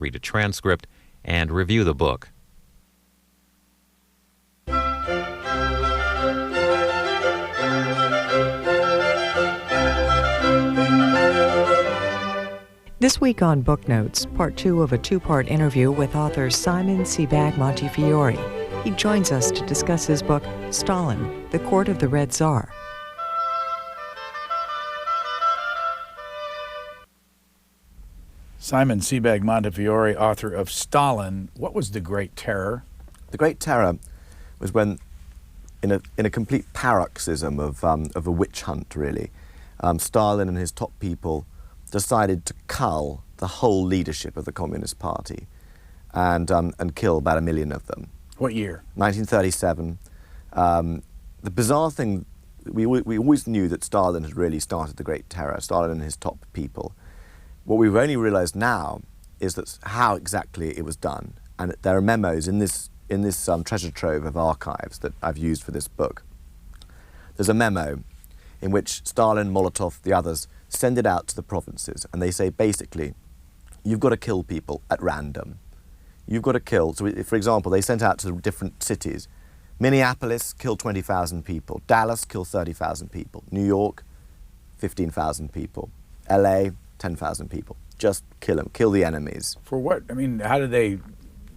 read a transcript, and review the book. This week on Booknotes, part 2 of a 2-part interview with author Sebag Montefiore. He joins us to discuss his book, Stalin, The Court of the Red Tsar. Sebag Montefiore, author of Stalin. What was the Great Terror? The Great Terror was when, in a complete paroxysm of a witch hunt, really, Stalin and his top people decided to cull the whole leadership of the Communist Party and kill about 1 million of them. What year? 1937. The bizarre thing, we always knew that Stalin had really started the Great Terror, Stalin and his top people. What we've only realized now is that how exactly it was done. And there are memos in this treasure trove of archives that I've used for this book. There's a memo in which Stalin, Molotov, the others, send it out to the provinces, and they say, basically, you've got to kill people at random. You've got to kill, so for example, they sent out to different cities. Minneapolis killed 20,000 people. Dallas killed 30,000 people. New York, 15,000 people. LA, 10,000 people. Just kill them, kill the enemies. For what? I mean, how did they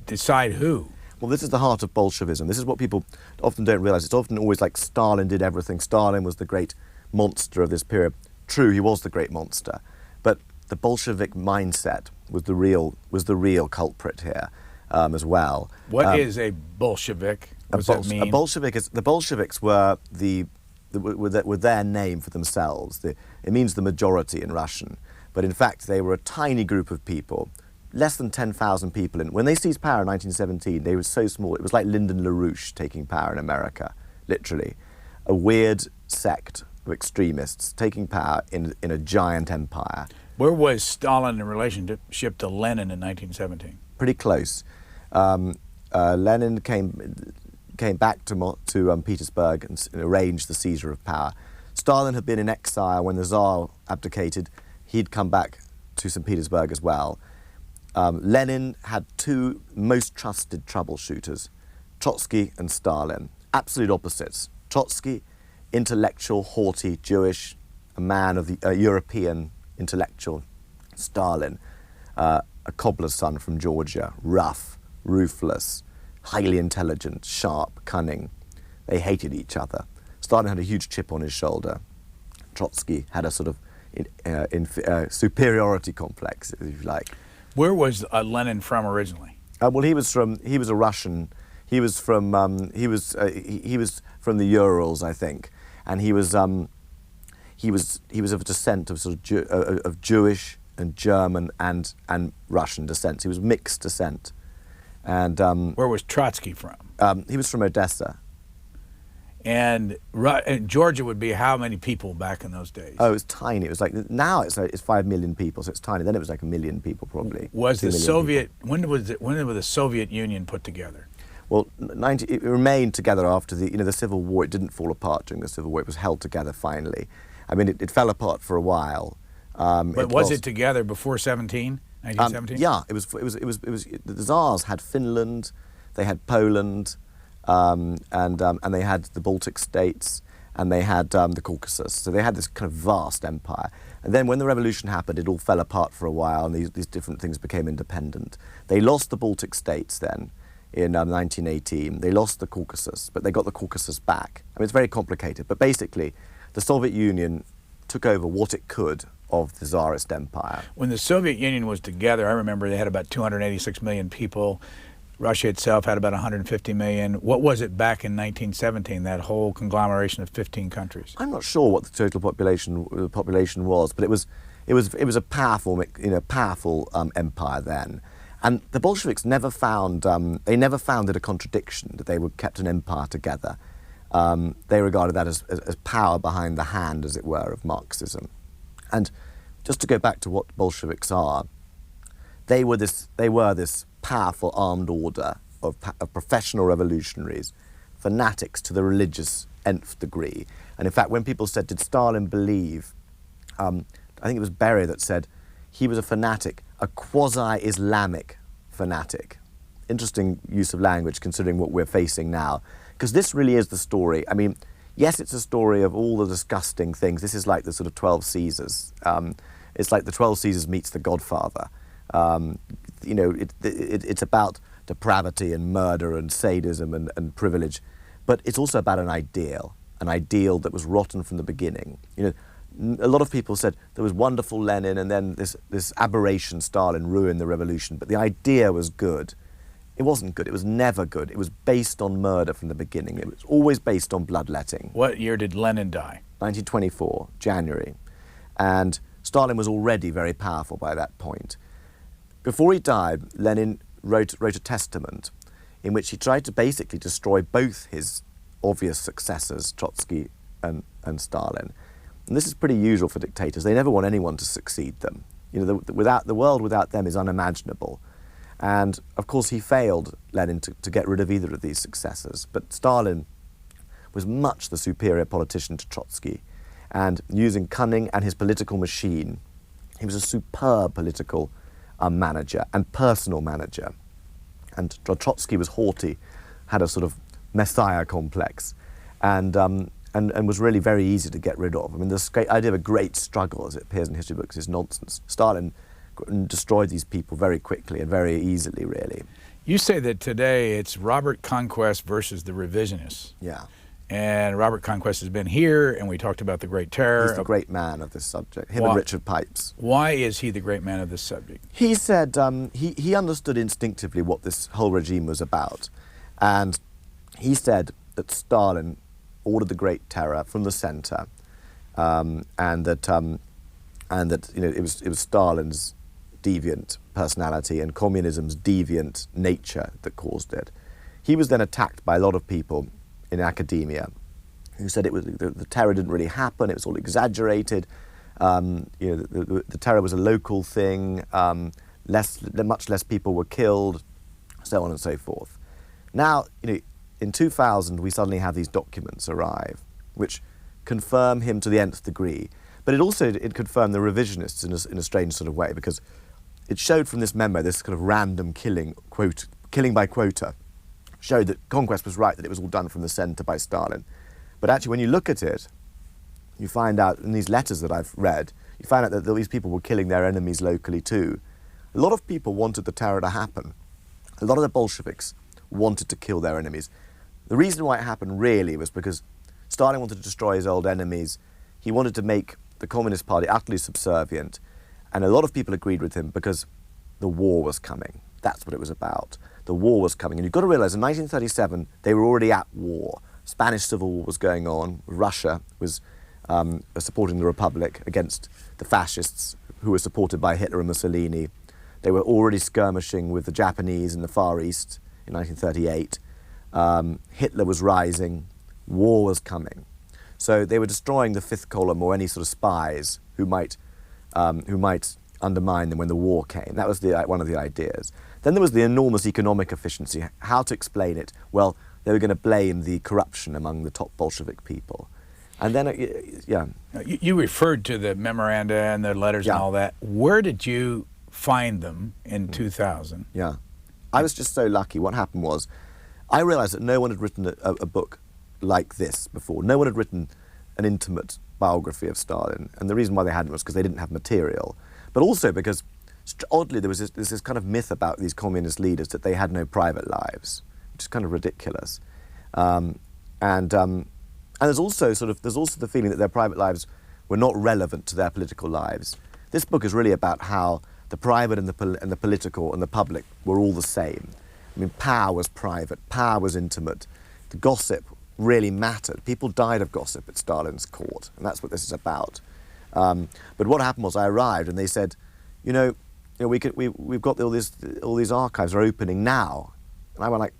decide who? Well, this is the heart of Bolshevism. This is what people often don't realize. It's often always like Stalin did everything. Stalin was the great monster of this period. True, he was the great monster, but the Bolshevik mindset was the real culprit here as well. What is a Bolshevik? What does that mean? A Bolshevik is, the Bolsheviks were were their name for themselves. It means the majority in Russian, but in fact they were a tiny group of people, less than 10,000 people. When they seized power in 1917, they were so small. It was like Lyndon LaRouche taking power in America, literally, a weird sect of extremists taking power in a giant empire. Where was Stalin in relationship to Lenin in 1917? Pretty close. Lenin came back to Petersburg and arranged the seizure of power. Stalin had been in exile when the Tsar abdicated. He'd come back to St. Petersburg as well. Lenin had two most trusted troubleshooters, Trotsky and Stalin, absolute opposites. Trotsky, intellectual, haughty, Jewish, a man of the European intellectual. Stalin, a cobbler's son from Georgia, rough, ruthless, highly intelligent, sharp, cunning. They hated each other. Stalin had a huge chip on his shoulder. Trotsky had a sort of superiority complex, if you like. Where was Lenin from originally? Well, he was a Russian. He was from the Urals, I think. And he was of a descent of sort of Jewish and German and Russian descent. He was mixed descent. And where was Trotsky from? He was from Odessa. And Georgia would be how many people back in those days? Oh, it was tiny. It was like now it's 5 million people, so it's tiny. Then it was like 1 million people probably. Was the Soviet when was the Soviet Union put together? Well, it remained together after the Civil War. It didn't fall apart during the Civil War. It was held together finally. I mean, it fell apart for a while. But was it together before 1917? Yeah, it was. The Tsars had Finland, they had Poland, and they had the Baltic states, and they had the Caucasus. So they had this kind of vast empire. And then when the revolution happened, it all fell apart for a while, and these different things became independent. They lost the Baltic states then. In 1918. They lost the Caucasus, but they got the Caucasus back. I mean, it's very complicated, but basically, the Soviet Union took over what it could of the Tsarist empire. When the Soviet Union was together, I remember they had about 286 million people. Russia itself had about 150 million. What was it back in 1917, that whole conglomeration of 15 countries? I'm not sure what the total population was, but it was a powerful, powerful empire then. And the Bolsheviks never found it a contradiction that they were kept an empire together. They regarded that as power behind the hand, as it were, of Marxism. And just to go back to what Bolsheviks are, they were this powerful armed order of professional revolutionaries, fanatics to the religious nth degree. And in fact, when people said, did Stalin believe, I think it was Berry that said, he was a fanatic a quasi-Islamic fanatic. Interesting use of language considering what we're facing now. Because this really is the story. I mean, yes, it's a story of all the disgusting things. This is like the sort of 12 Caesars. It's like the 12 Caesars meets the Godfather. You know, it's about depravity and murder and sadism and privilege. But it's also about an ideal that was rotten from the beginning. You know, a lot of people said there was wonderful Lenin and then this aberration Stalin ruined the revolution. But the idea was good. It wasn't good. It was never good. It was based on murder from the beginning. It was always based on bloodletting. What year did Lenin die? 1924, January. And Stalin was already very powerful by that point. Before he died, Lenin wrote a testament in which he tried to basically destroy both his obvious successors, Trotsky and Stalin. And this is pretty usual for dictators. They never want anyone to succeed them. You know, the world without them is unimaginable. And, of course, he failed, Lenin, to get rid of either of these successors. But Stalin was much the superior politician to Trotsky. And using cunning and his political machine, he was a superb political manager and personal manager. And Trotsky was haughty, had a sort of messiah complex, and was really very easy to get rid of. I mean, this great idea of a great struggle, as it appears in history books, is nonsense. Stalin destroyed these people very quickly and very easily, really. You say that today it's Robert Conquest versus the revisionists. Yeah. And Robert Conquest has been here, and we talked about the Great Terror. He's the great man of this subject, him and Richard Pipes. Why is he the great man of this subject? He said he understood instinctively what this whole regime was about. And he said that Stalin ordered the Great Terror from the center, and that you know, it was Stalin's deviant personality and communism's deviant nature that caused it. He was then attacked by a lot of people in academia who said it was the terror didn't really happen, it was all exaggerated. You know, the terror was a local thing, much less people were killed, so on and so forth. Now, you know, in 2000 we suddenly have these documents arrive which confirm him to the nth degree, but it confirmed the revisionists in a strange sort of way, because it showed from this memo, this kind of random killing by quota, showed that Conquest was right, that it was all done from the center by Stalin. But actually, when you look at it, you find out in these letters that I've read, you find out that these people were killing their enemies locally too. A lot of people wanted the terror to happen. A lot of the Bolsheviks wanted to kill their enemies. The reason why it happened really was because Stalin wanted to destroy his old enemies. He wanted to make the Communist Party utterly subservient. And a lot of people agreed with him because the war was coming. That's what it was about. The war was coming. And you've got to realize in 1937, they were already at war. Spanish Civil War was going on. Russia was supporting the Republic against the fascists who were supported by Hitler and Mussolini. They were already skirmishing with the Japanese in the Far East in 1938. Hitler was rising. War was coming. So they were destroying the fifth column or any sort of spies who might undermine them when the war came. That was one of the ideas. Then there was the enormous economic efficiency. How to explain it? Well, they were going to blame the corruption among the top Bolshevik people. And then, yeah. You referred to the memoranda and the letters and all that. Where did you find them in 2000? Yeah. I was just so lucky. What happened was, I realized that no one had written a book like this before. No one had written an intimate biography of Stalin. And the reason why they hadn't was because they didn't have material. But also because, oddly, there was this kind of myth about these communist leaders that they had no private lives, which is kind of ridiculous. And there's also the feeling that their private lives were not relevant to their political lives. This book is really about how the private and the political and the public were all the same. I mean, power was private, power was intimate. The gossip really mattered. People died of gossip at Stalin's court, and that's what this is about. But what happened was I arrived and they said, we've got all these archives are opening now. And I went like,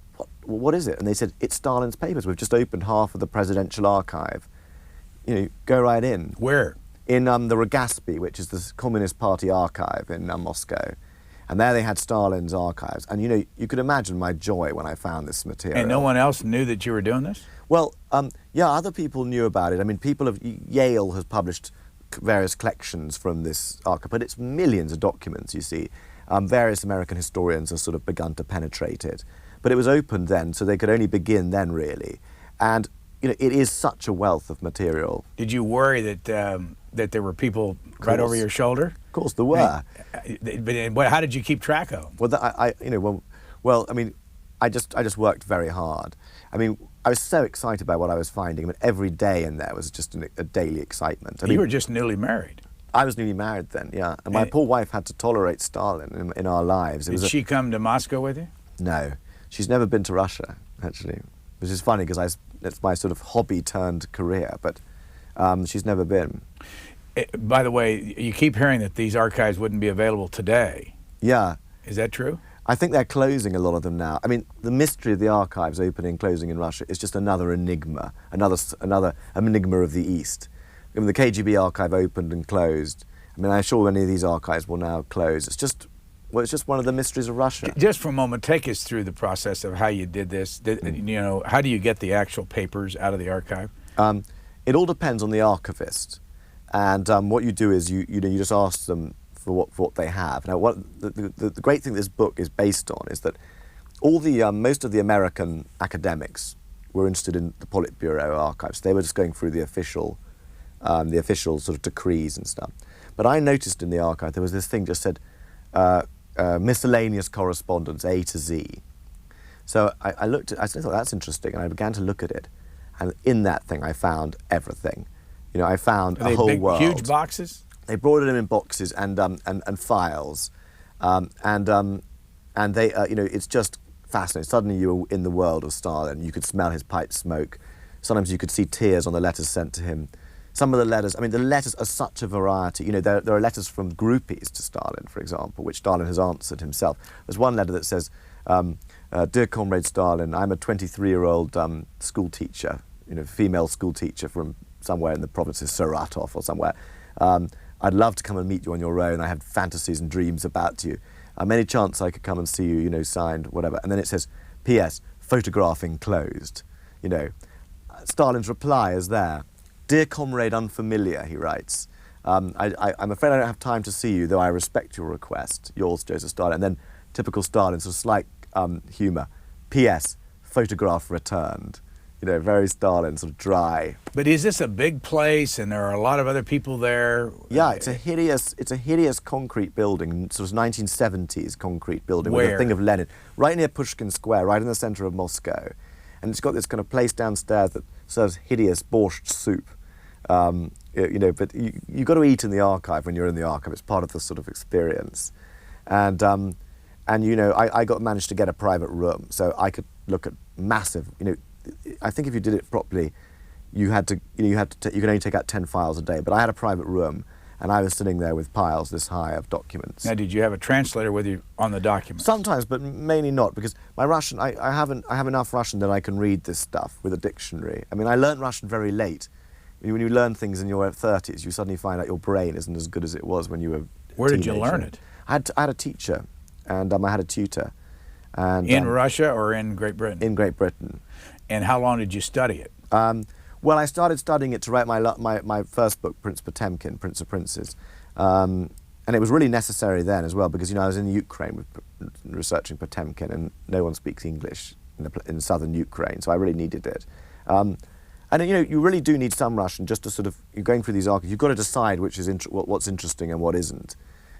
what is it? And they said, it's Stalin's papers. We've just opened half of the presidential archive. Go right in. Where? In the Rogaspi, which is the Communist Party archive in Moscow. And there they had Stalin's archives. And you could imagine my joy when I found this material. And no one else knew that you were doing this? Well, yeah, other people knew about it. I mean, Yale has published various collections from this archive, but it's millions of documents, you see. Various American historians have sort of begun to penetrate it. But it was opened then, so they could only begin then, really. And it is such a wealth of material. Did you worry that there were people right over your shoulder? Of course, there were. But how did you keep track of them? Well, I just worked very hard. I mean, I was so excited about what I was finding. I mean, every day in there was just a daily excitement. You were just newly married. I was newly married then, yeah. And my poor wife had to tolerate Stalin in our lives. Did she come to Moscow with you? No. She's never been to Russia, actually, which is funny because it's my sort of hobby turned career, but she's never been. By the way, you keep hearing that these archives wouldn't be available today. Yeah. Is that true? I think they're closing a lot of them now. I mean, the mystery of the archives opening and closing in Russia is just another enigma, another enigma of the East. I mean, the KGB archive opened and closed. I mean, I'm sure many of these archives will now close. It's just one of the mysteries of Russia. Just for a moment, take us through the process of how you did this. How do you get the actual papers out of the archive? It all depends on the archivist, and what you do is you just ask them for what they have. Now, the great thing this book is based on is that most of the American academics were interested in the Politburo archives. They were just going through the official sort of decrees and stuff. But I noticed in the archive there was this thing just said miscellaneous correspondence A to Z. So I thought that's interesting, and I began to look at it, and in that thing I found everything. I found a whole world. Huge boxes? They brought it in boxes and files, and they it's just fascinating. Suddenly you were in the world of Stalin. You could smell his pipe smoke. Sometimes you could see tears on the letters sent to him. Some of the letters, the letters are such a variety. There are letters from groupies to Stalin, for example, which Stalin has answered himself. There's one letter that says, "Dear Comrade Stalin, I'm a 23-year-old school teacher, female school teacher from somewhere in the provinces, Saratov or somewhere. I'd love to come and meet you on your own. I have fantasies and dreams about you. Any chance I could come and see you, signed, whatever." And then it says, "P.S. Photograph enclosed." Stalin's reply is there. "Dear Comrade Unfamiliar," he writes, I'm afraid I don't have time to see you, though I respect your request. Yours, Joseph Stalin. And then typical Stalin, sort of slight humour. "P.S. Photograph returned." Very Stalin, sort of dry. But is this a big place, and there are a lot of other people there? Yeah, it's a hideous concrete building, sort of 1970s concrete building. Where? With a thing of Lenin, right near Pushkin Square, right in the centre of Moscow, and it's got this kind of place downstairs that serves hideous borscht soup. But you've got to eat in the archive when you're in the archive. It's part of the sort of experience, and I managed to get a private room, so I could look at massive. I think if you did it properly, you could only take out 10 files a day. But I had a private room, and I was sitting there with piles this high of documents. Now, did you have a translator with you on the documents? Sometimes, but mainly not, because my Russian, I have enough Russian that I can read this stuff with a dictionary. I learned Russian very late. When you learn things in your 30s, you suddenly find out your brain isn't as good as it was when you were a Where did teenager. you learn it? I had a teacher, and I had a tutor. And, in Russia or in Great Britain? In Great Britain. And how long did you study it? Well, I started studying it to write my first book, Prince Potemkin, Prince of Princes. And it was really necessary then as well, because I was in Ukraine researching Potemkin, and no one speaks English in southern Ukraine, so I really needed it. And you really do need some Russian just to sort of, you're going through these archives, you've got to decide what's interesting and what isn't.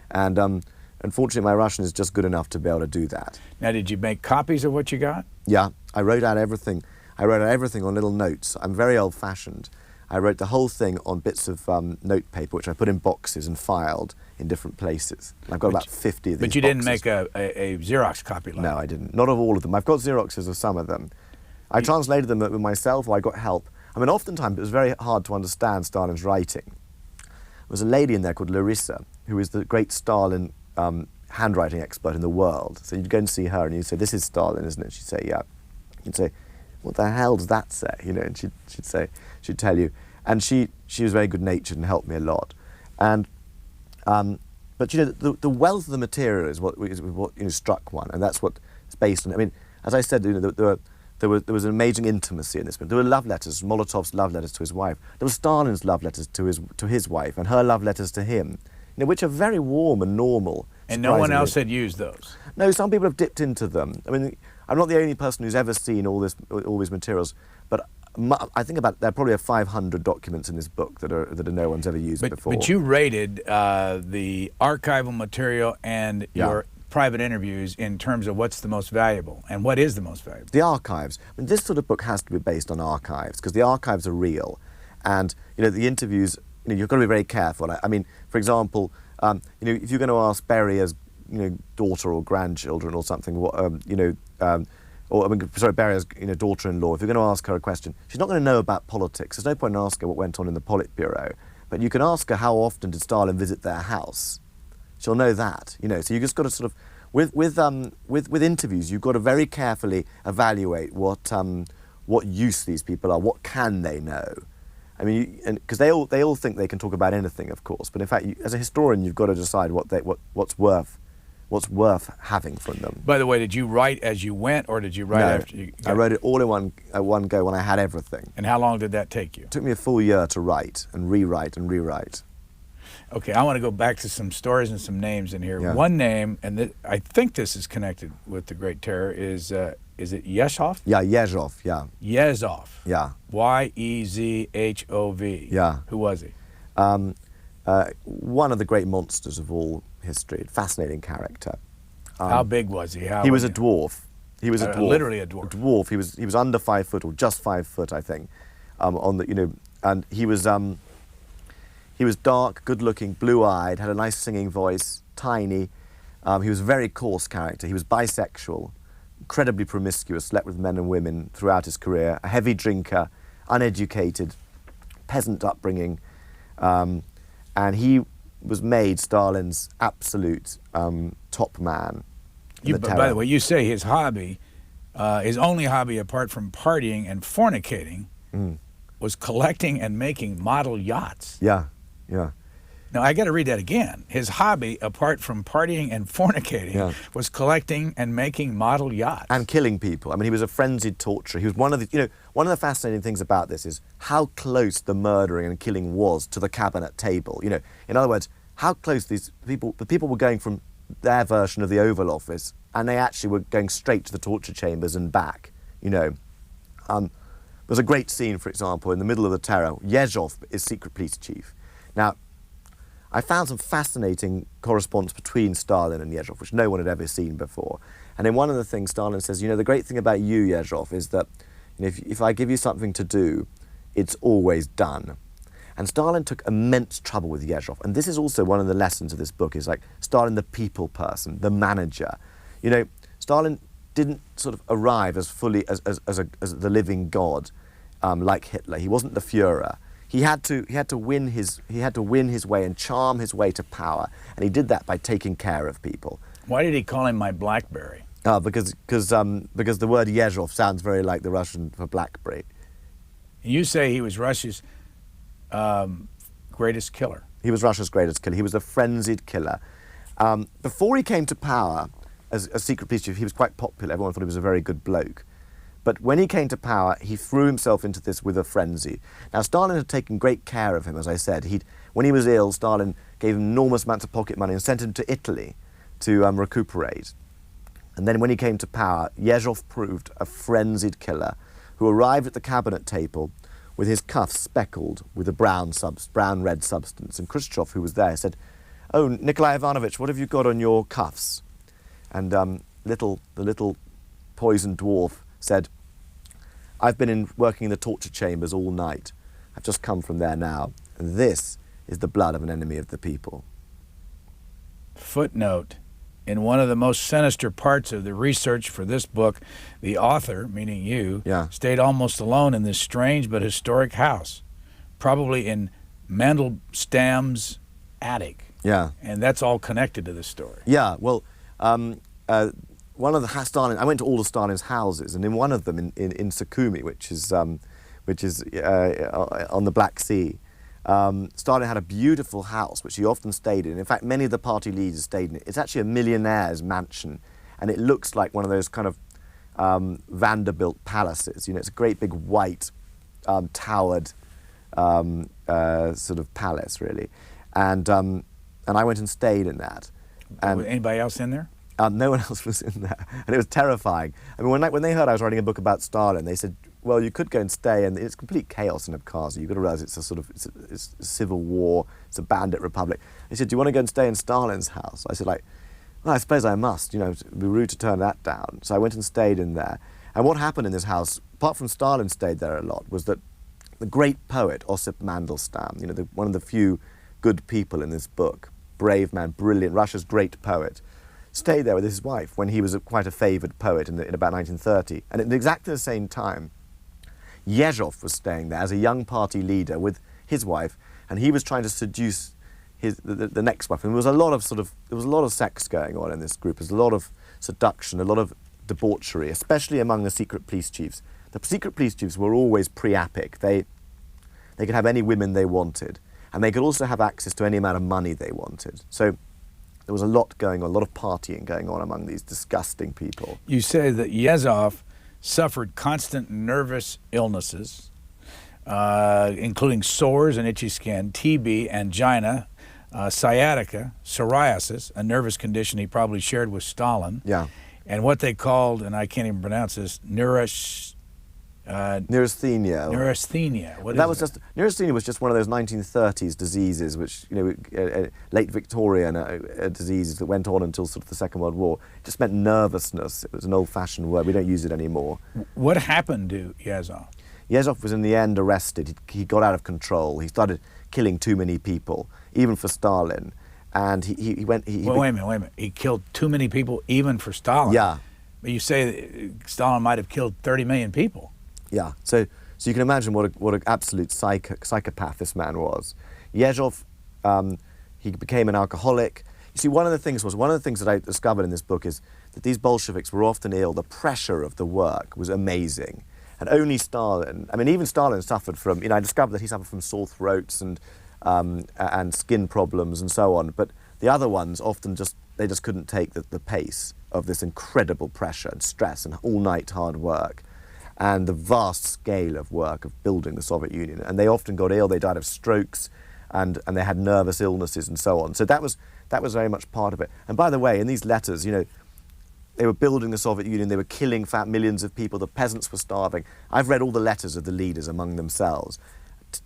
And unfortunately, my Russian is just good enough to be able to do that. Now, did you make copies of what you got? Yeah, I wrote out everything. I wrote out everything on little notes. I'm very old-fashioned. I wrote the whole thing on bits of note paper, which I put in boxes and filed in different places. I've got about 50 of these But you boxes. didn't make a Xerox copy like No, I didn't. Not of all of them. I've got Xeroxes of some of them. I translated them with myself, or I got help. Oftentimes it was very hard to understand Stalin's writing. There was a lady in there called Larissa, who is the great Stalin handwriting expert in the world. So you'd go and see her, and you'd say, "This is Stalin, isn't it?" She'd say, "Yeah." You'd say, "What the hell does that say?" And she'd tell you. And she was very good-natured and helped me a lot. And but the wealth of the material is what struck one, and that's what it's based on. As I said, there was an amazing intimacy in this. But there were love letters, Molotov's love letters to his wife. There were Stalin's love letters to his wife, and her love letters to him, which are very warm and normal. And no one surprisingly. else had used those. No, some people have dipped into them. I mean, I'm not the only person who's ever seen all these materials, but I think there probably are 500 documents in this book that no one's ever used before. But you rated the archival material and your private interviews in terms of what's the most valuable, and what is the most valuable? The archives. I mean, this sort of book has to be based on archives because the archives are real, and the interviews. You've got to be very careful. I mean, for example, if you're going to ask Berrier's daughter or grandchildren or something, Berrier's daughter-in-law, if you're going to ask her a question, she's not going to know about politics. There's no point in asking her what went on in the Politburo, but you can ask her how often did Stalin visit their house. She'll know that. So you just got to sort of, with interviews, you've got to very carefully evaluate what use these people are, what can they know. I mean, because they all think they can talk about anything, of course, but in fact, as a historian, you've got to decide what's worth having from them. By the way, did you write as you went, or did you write after you got I wrote it all in one go when I had everything. And how long did that take you? It took me a full year to write and rewrite and rewrite. Okay, I want to go back to some stories and some names in here. Yeah. One name, and I think this is connected with the Great Terror, is it Yezhov? Yeah, Yezhov, yeah. Yezhov. Yeah. Y-E-Z-H-O-V. Yeah. Who was he? One of the great monsters of all history, fascinating character. How big was he? He was a dwarf. He was a dwarf. Literally a dwarf. A dwarf. He was under 5 foot, or just 5 foot, I think. And he was dark, good-looking, blue-eyed, had a nice singing voice, tiny. He was a very coarse character. He was bisexual, incredibly promiscuous, slept with men and women throughout his career, a heavy drinker, uneducated, peasant upbringing, and he was made Stalin's absolute top man. By the way, you say his hobby, his only hobby apart from partying and fornicating, was collecting and making model yachts. Yeah, yeah. Now, I got to read that again. His hobby, apart from partying and fornicating, was collecting and making model yachts. And killing people. I mean, he was a frenzied torturer. He was one of the fascinating things about this is how close the murdering and killing was to the cabinet table. In other words, how close the people were going from their version of the Oval Office, and they actually were going straight to the torture chambers and back. There's a great scene, for example, in the middle of the terror. Yezhov is secret police chief. Now, I found some fascinating correspondence between Stalin and Yezhov, which no one had ever seen before. And in one of the things, Stalin says, the great thing about you, Yezhov, is that if I give you something to do, it's always done. And Stalin took immense trouble with Yezhov. And this is also one of the lessons of this book, is like Stalin, the people person, the manager. Stalin didn't sort of arrive as fully as the living god like Hitler. He wasn't the Führer. He had to win his way and charm his way to power, and he did that by taking care of people. Why did he call him my BlackBerry? Because the word Yezhov sounds very like the Russian for blackberry. You say he was Russia's greatest killer. He was Russia's greatest killer. He was a frenzied killer. Before he came to power as a secret police chief, he was quite popular. Everyone thought he was a very good bloke. But when he came to power, he threw himself into this with a frenzy. Now, Stalin had taken great care of him, as I said. When he was ill, Stalin gave him enormous amounts of pocket money and sent him to Italy to recuperate. And then when he came to power, Yezhov proved a frenzied killer who arrived at the cabinet table with his cuffs speckled with a brown-red substance. And Khrushchev, who was there, said, "Oh, Nikolai Ivanovich, what have you got on your cuffs?" And the little poisoned dwarf said, "I've been working in the torture chambers all night. I've just come from there now. And this is the blood of an enemy of the people." Footnote: in one of the most sinister parts of the research for this book, the author, meaning you, stayed almost alone in this strange but historic house, probably in Mandelstam's attic. Yeah. And that's all connected to this story. Yeah, well, one of the Stalin, I went to all of Stalin's houses, and in one of them, in Sukhumi, which is on the Black Sea, Stalin had a beautiful house which he often stayed in. In fact, many of the party leaders stayed in it. It's actually a millionaire's mansion, and it looks like one of those kind of Vanderbilt palaces. It's a great big white towered sort of palace, really, and I went and stayed in that. Was anybody else in there? No one else was in there, and it was terrifying. I mean, when they heard I was writing a book about Stalin, they said, "Well, you could go and stay, and it's complete chaos in Abkhazia. You've got to realize it's a civil war, it's a bandit republic." They said, "Do you want to go and stay in Stalin's house?" I said, "Well, I suppose I must. It'd be rude to turn that down." So I went and stayed in there. And what happened in this house, apart from Stalin stayed there a lot, was that the great poet Osip Mandelstam, one of the few good people in this book, brave man, brilliant, Russia's great poet, stayed there with his wife when he was quite a favoured poet in about 1930. And at exactly the same time, Yezhov was staying there as a young party leader with his wife, and he was trying to seduce the next wife. And there was a lot of sex going on in this group. There was a lot of seduction, a lot of debauchery, especially among the secret police chiefs. The secret police chiefs were always pre-epic. They could have any women they wanted, and they could also have access to any amount of money they wanted. So there was a lot going on, a lot of partying going on among these disgusting people. You say that Yezhov suffered constant nervous illnesses, including sores and itchy skin, TB, angina, sciatica, psoriasis, a nervous condition he probably shared with Stalin. Yeah. And what they called, and I can't even pronounce this, neurasthenia. Neurasthenia. Neurasthenia was just one of those 1930s diseases, which late Victorian diseases that went on until sort of the Second World War. It just meant nervousness. It was an old-fashioned word. We don't use it anymore. What happened to Yezhov? Yezhov was in the end arrested. He got out of control. He started killing too many people, even for Stalin. And he went. Wait a minute. He killed too many people, even for Stalin. Yeah. But you say that Stalin might have killed 30 million people. Yeah. So you can imagine what an absolute psychopath this man was. Yezhov, he became an alcoholic. You see, one of the things that I discovered in this book is that these Bolsheviks were often ill. The pressure of the work was amazing, and only Stalin. I mean, even Stalin suffered from. I discovered that he suffered from sore throats and skin problems and so on. But the other ones often just couldn't take the pace of this incredible pressure and stress and all-night hard work and the vast scale of work of building the Soviet Union. And they often got ill. They died of strokes and they had nervous illnesses and so on. So that was very much part of it. And by the way, in these letters, they were building the Soviet Union. They were killing fat millions of people. The peasants were starving. I've read all the letters of the leaders among themselves.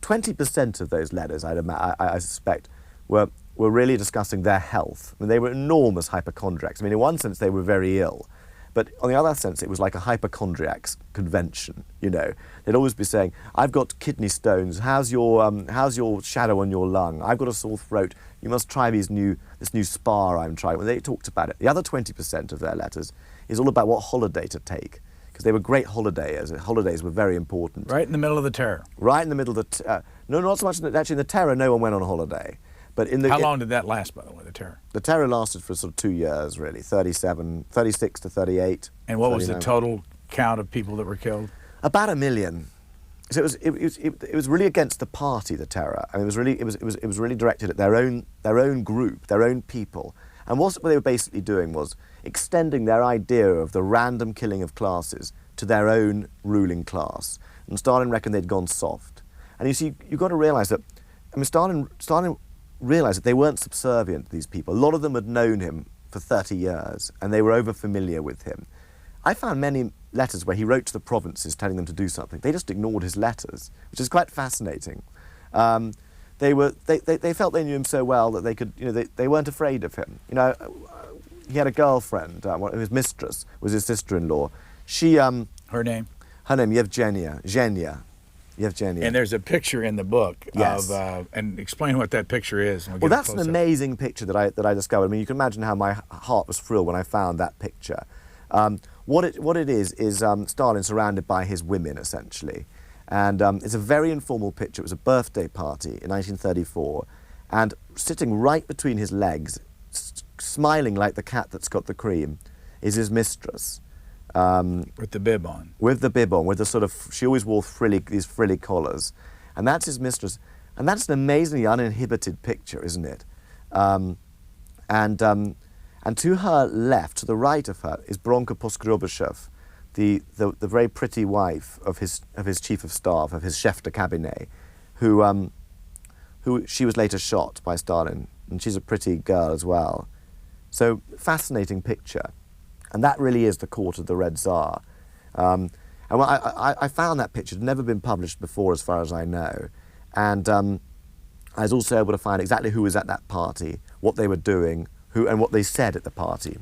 20% of those letters, I suspect, were really discussing their health. I mean, they were enormous hypochondriacs. I mean, in one sense, they were very ill. But on the other sense, it was like a hypochondriac's convention, They'd always be saying, "I've got kidney stones. How's your shadow on your lung? I've got a sore throat. You must try this new spa I'm trying." Well, they talked about it. The other 20% of their letters is all about what holiday to take, because they were great holidays. Holidays were very important. Right in the middle of the terror. Right in the middle of the no, not so much. Actually, in the terror, no one went on holiday. But how long did that last, by the way, the terror? The terror lasted for sort of 2 years, really, 36 to 38. And what was the total count of people that were killed? About 1 million. So it was really against the party, the terror. I mean, it was really directed at their own group, their own people. And what they were basically doing was extending their idea of the random killing of classes to their own ruling class. And Stalin reckoned they'd gone soft. And you see, you've got to realize that, I mean, Stalin realized that they weren't subservient to these people. A lot of them had known him for 30 years, and they were over-familiar with him. I found many letters where he wrote to the provinces telling them to do something. They just ignored his letters, which is quite fascinating. They felt they knew him so well that they could, they weren't afraid of him. He had a girlfriend, his mistress was his sister-in-law. She, her name? Her name, Yevgenia. And there's a picture in the book. Yes. And explain what that picture is. Well, that's an amazing picture that I discovered. I mean, you can imagine how my heart was thrilled when I found that picture. What it is Stalin surrounded by his women, essentially. And it's a very informal picture. It was a birthday party in 1934. And sitting right between his legs, smiling like the cat that's got the cream, is his mistress. With the bib on. With the bib on, with the sort of, she always wore these frilly collars. And that's his mistress. And that's an amazingly uninhibited picture, isn't it? And to her left, to the right of her, is Bronka Poskryobyshev, the very pretty wife of his chief of staff, of his chef de cabinet, who she was later shot by Stalin. And she's a pretty girl as well. So, fascinating picture. And that really is the court of the Red Tsar. And I found that picture. It had never been published before, as far as I know. And I was also able to find exactly who was at that party, what they were doing, and what they said at the party.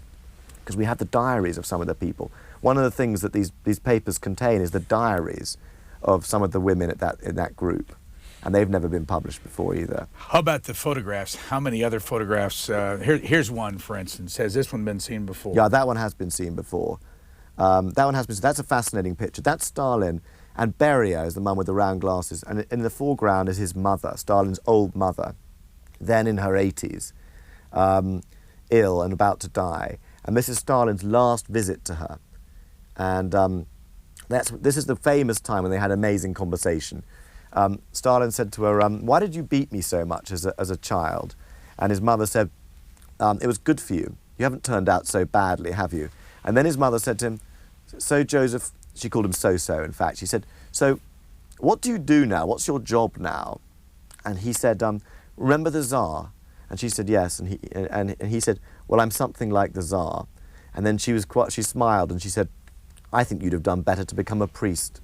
Because we have the diaries of some of the people. One of the things that these papers contain is the diaries of some of the women in that group. And they've never been published before either. How about the photographs? How many other photographs? Here's one, for instance. Has this one been seen before? Yeah, that one has been seen before. That's a fascinating picture. That's Stalin, and Beria is the man with the round glasses. And in the foreground is his mother, Stalin's old mother, then in her 80s, ill and about to die. And this is Stalin's last visit to her. And this is the famous time when they had an amazing conversation. Stalin said to her, "Why did you beat me so much as a child?" And his mother said, "It was good for you. You haven't turned out so badly, have you?" And then his mother said to him, "So, Joseph," she called him So-So, in fact, she said, "So, what do you do now? What's your job now?" And he said, "Remember the Tsar?" And she said, "Yes." And he said, "Well, I'm something like the Tsar." And then she smiled and she said, "I think you'd have done better to become a priest."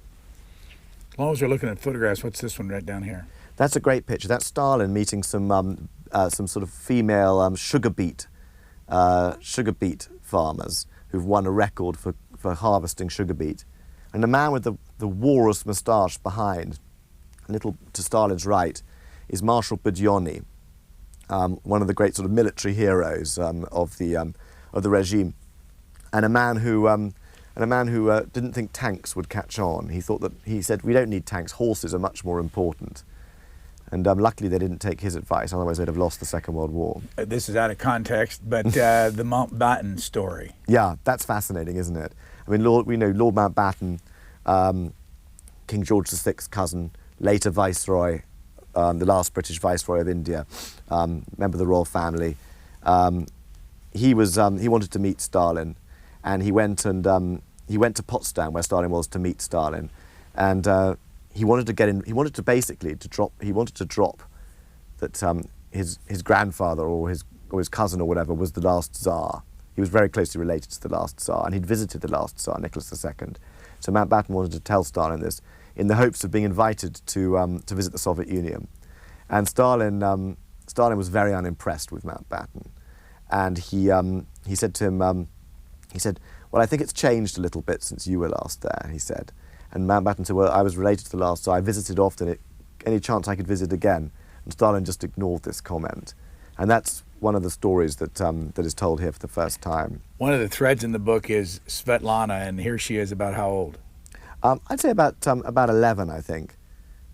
As long as we're looking at photographs, what's this one right down here? That's a great picture. That's Stalin meeting some sort of female sugar beet farmers who've won a record for harvesting sugar beet. And the man with the walrus moustache behind, a little to Stalin's right, is Marshal Budyonny, one of the great sort of military heroes of the regime, and a man who didn't think tanks would catch on. He said, "We don't need tanks, horses are much more important." And luckily they didn't take his advice, otherwise they'd have lost the Second World War. This is out of context, but the Mountbatten story. Yeah, that's fascinating, isn't it? I mean, we know Lord Mountbatten, King George VI's cousin, later Viceroy, the last British Viceroy of India, member of the royal family. He wanted to meet Stalin, and he went to Potsdam, where Stalin was, to meet Stalin, and he wanted to drop that his grandfather or his cousin or whatever was the last Tsar. He was very closely related to the last Tsar, and he'd visited the last Tsar, Nicholas II. So Mountbatten wanted to tell Stalin this in the hopes of being invited to visit the Soviet Union. And Stalin was very unimpressed with Mountbatten, and he said to him, he said, "Well, I think it's changed a little bit since you were last there," he said. And Mountbatten said, "Well, I was related to the last Tsar. I visited often. Any chance I could visit again?" And Stalin just ignored this comment. And that's one of the stories that is told here for the first time. One of the threads in the book is Svetlana, and here she is about how old? I'd say about 11, I think.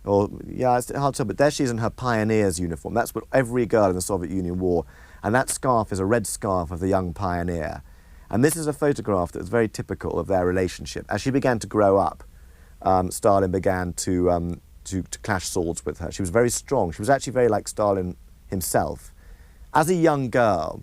Or, yeah, it's hard to tell, but there she is in her pioneer's uniform. That's what every girl in the Soviet Union wore. And that scarf is a red scarf of the young pioneer. And this is a photograph that's very typical of their relationship. As she began to grow up, Stalin began to clash swords with her. She was very strong. She was actually very like Stalin himself. As a young girl,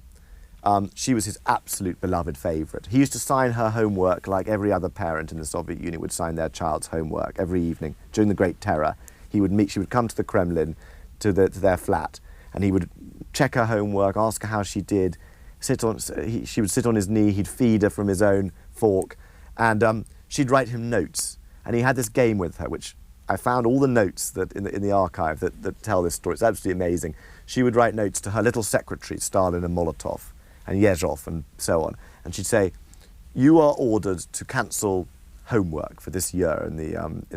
she was his absolute beloved favourite. He used to sign her homework like every other parent in the Soviet Union would sign their child's homework every evening. During the Great Terror, she would come to the Kremlin, to their flat, and he would check her homework, ask her how she did. She would sit on his knee, he'd feed her from his own fork, and she'd write him notes. And he had this game with her, which I found all the notes that in the archive that tell this story. It's absolutely amazing. She would write notes to her little secretaries, Stalin and Molotov and Yezhov and so on. And she'd say, "You are ordered to cancel homework for this year in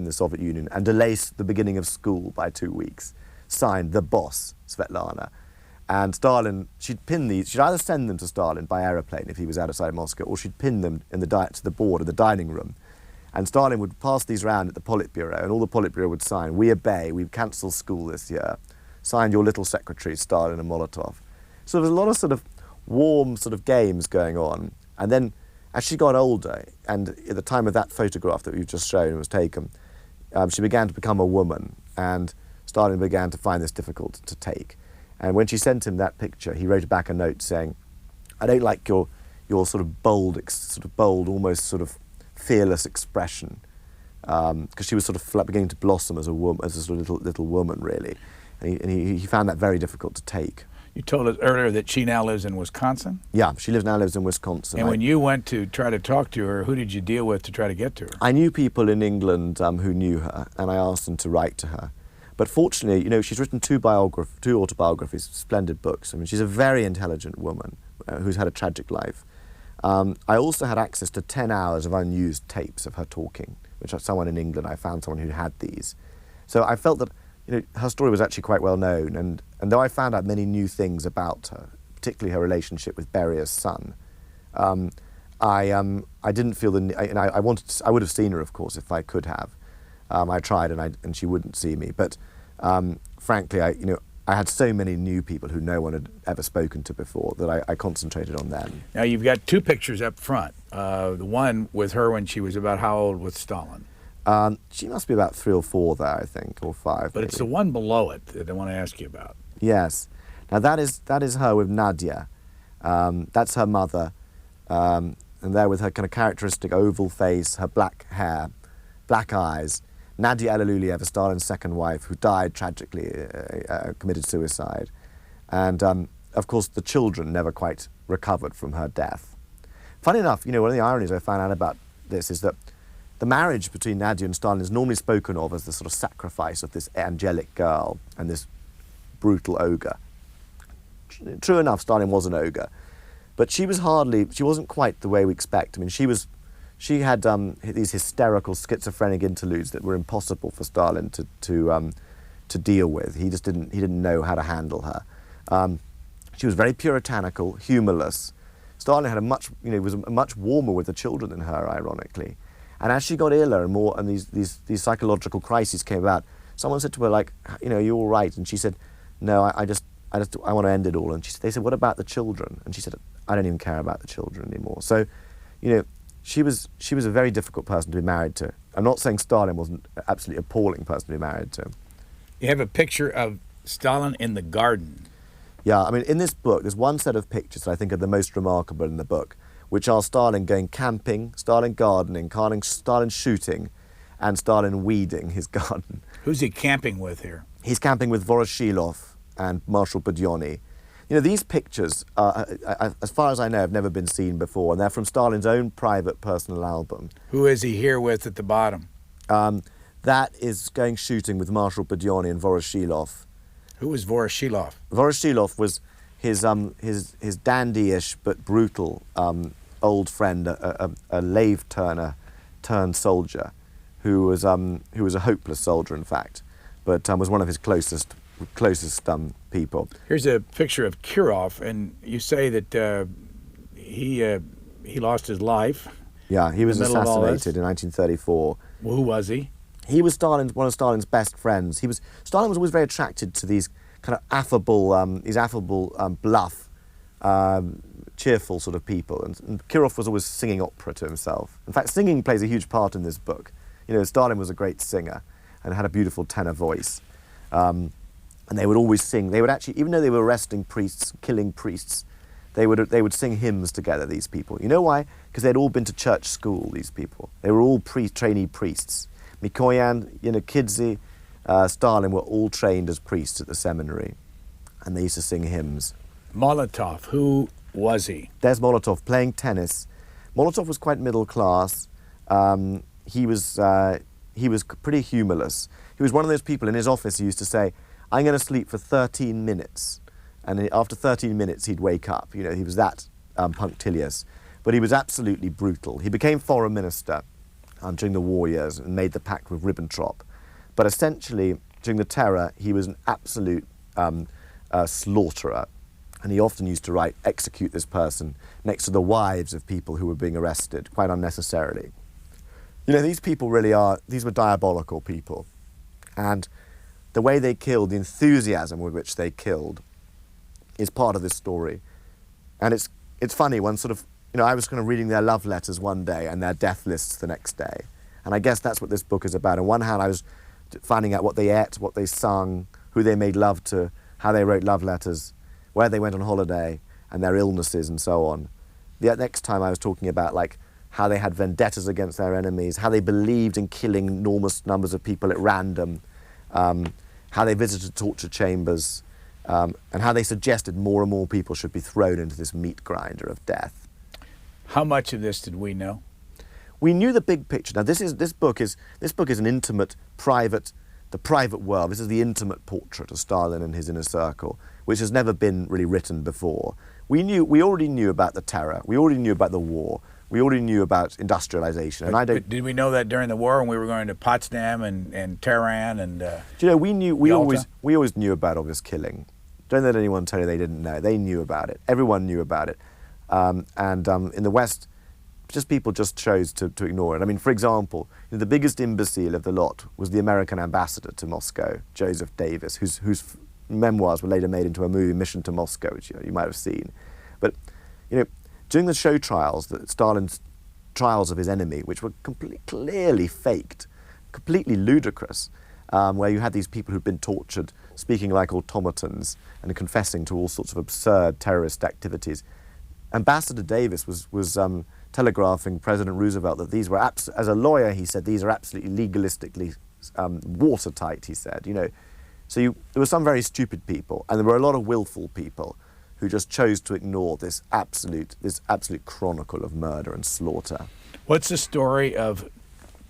the Soviet Union and delay the beginning of school by 2 weeks. Signed, the boss, Svetlana." And Stalin, she'd either send them to Stalin by aeroplane if he was outside Moscow, or she'd pin them to the board in the dining room. And Stalin would pass these round at the Politburo, and all the Politburo would sign, "We obey, we've cancelled school this year. Signed, your little secretaries, Stalin and Molotov." So there was a lot of sort of warm sort of games going on. And then as she got older, and at the time of that photograph that we've just shown was taken, she began to become a woman, and Stalin began to find this difficult to take. And when she sent him that picture, he wrote back a note saying, "I don't like your sort of bold, almost sort of fearless expression," because she was sort of beginning to blossom as a woman, as a sort of little woman, really. And he found that very difficult to take. You told us earlier that she now lives in Wisconsin? Yeah, she now lives in Wisconsin. And when you went to try to talk to her, who did you deal with to try to get to her? I knew people in England who knew her, and I asked them to write to her. But fortunately, you know, she's written two autobiographies, splendid books. I mean, she's a very intelligent woman who's had a tragic life. I also had access to 10 hours of unused tapes of her talking, which someone in England, I found someone who had these. So I felt that, you know, her story was actually quite well known, and though I found out many new things about her, particularly her relationship with Berier's son, I didn't feel the. I would have seen her, of course, if I could have. I tried, and she wouldn't see me. But frankly, I had so many new people who no one had ever spoken to before that I concentrated on them. Now you've got two pictures up front. The one with her when she was about how old with Stalin? She must be about 3 or 4 there, I think, or 5. But maybe. it's the one below it that I want to ask you about. Yes. Now that is her with Nadia. That's her mother. And there with her kind of characteristic oval face, her black hair, black eyes. Nadia Aliluliev, Stalin's second wife, who died tragically, committed suicide. And of course the children never quite recovered from her death. Funny enough, you know, one of the ironies I found out about this is that the marriage between Nadia and Stalin is normally spoken of as the sort of sacrifice of this angelic girl and this brutal ogre. True enough, Stalin was an ogre, but she wasn't quite the way we expect. I mean, she had these hysterical schizophrenic interludes that were impossible for Stalin to deal with. He didn't know how to handle her. She was very puritanical, humorless. Stalin had was much warmer with the children than her, ironically. And as she got iller and more, and these psychological crises came about, someone said to her, like, you know, are you all right? And she said, no, I want to end it all. And they said, what about the children? And she said, I don't even care about the children anymore. So, you know, she was a very difficult person to be married to. I'm not saying Stalin wasn't an absolutely appalling person to be married to. You have a picture of Stalin in the garden. Yeah, I mean, in this book, there's one set of pictures that I think are the most remarkable in the book, which are Stalin going camping, Stalin gardening, Stalin shooting, and Stalin weeding his garden. Who's he camping with here? He's camping with Voroshilov and Marshal Budyonny. You know, these pictures, as far as I know, have never been seen before, and they're from Stalin's own private personal album. Who is he here with at the bottom? That is going shooting with Marshal Budyonny and Voroshilov. Who was Voroshilov? Voroshilov was his dandyish but brutal old friend, a lathe turner turned soldier, who was a hopeless soldier, in fact, but was one of his closest people. Here's a picture of Kirov, and you say that he lost his life. Yeah, he was assassinated in 1934. Well, who was he? He was one of Stalin's best friends. Stalin was always very attracted to these kind of affable, bluff, cheerful sort of people. And Kirov was always singing opera to himself. In fact, singing plays a huge part in this book. You know, Stalin was a great singer and had a beautiful tenor voice. And they would always sing. They would actually, even though they were arresting priests, killing priests, they would sing hymns together, these people. You know why? Because they'd all been to church school, these people. They were all trainee priests. Mikoyan, Kidze, Stalin were all trained as priests at the seminary, and they used to sing hymns. Molotov, who was he? There's Molotov playing tennis. Molotov was quite middle class. He was pretty humorless. He was one of those people in his office who used to say, I'm going to sleep for 13 minutes. And after 13 minutes, he'd wake up. You know, he was that punctilious. But he was absolutely brutal. He became foreign minister during the war years and made the pact with Ribbentrop. But essentially, during the terror, he was an absolute slaughterer. And he often used to write, execute this person, next to the wives of people who were being arrested, quite unnecessarily. You know, these people these were diabolical people. And the way they killed, the enthusiasm with which they killed, is part of this story. And it's funny, one sort of, you know, I was kind of reading their love letters one day and their death lists the next day. And I guess that's what this book is about. On one hand, I was finding out what they ate, what they sung, who they made love to, how they wrote love letters, where they went on holiday, and their illnesses and so on. The next time I was talking about like how they had vendettas against their enemies, how they believed in killing enormous numbers of people at random, how they visited torture chambers, and how they suggested more and more people should be thrown into this meat grinder of death. How much of this did we know? We knew the big picture. Now, this book is an intimate, the private world. This is the intimate portrait of Stalin and his inner circle, which has never been really written before. We already knew about the terror. We already knew about the war. We already knew about industrialization. But did we know that during the war when we were going to Potsdam and Tehran and? Do you know, we always knew about all this killing. Don't let anyone tell you they didn't know. They knew about it. Everyone knew about it. In the West, people just chose to ignore it. I mean, for example, the biggest imbecile of the lot was the American ambassador to Moscow, Joseph Davis, whose memoirs were later made into a movie, Mission to Moscow, which you might have seen. But during the show trials, Stalin's trials of his enemy, which were clearly faked, completely ludicrous, where you had these people who'd been tortured, speaking like automatons and confessing to all sorts of absurd terrorist activities. Ambassador Davis was telegraphing President Roosevelt that these were, as a lawyer, he said, these are absolutely legalistically watertight, he said. So there were some very stupid people, and there were a lot of willful people who just chose to ignore this absolute chronicle of murder and slaughter. What's the story of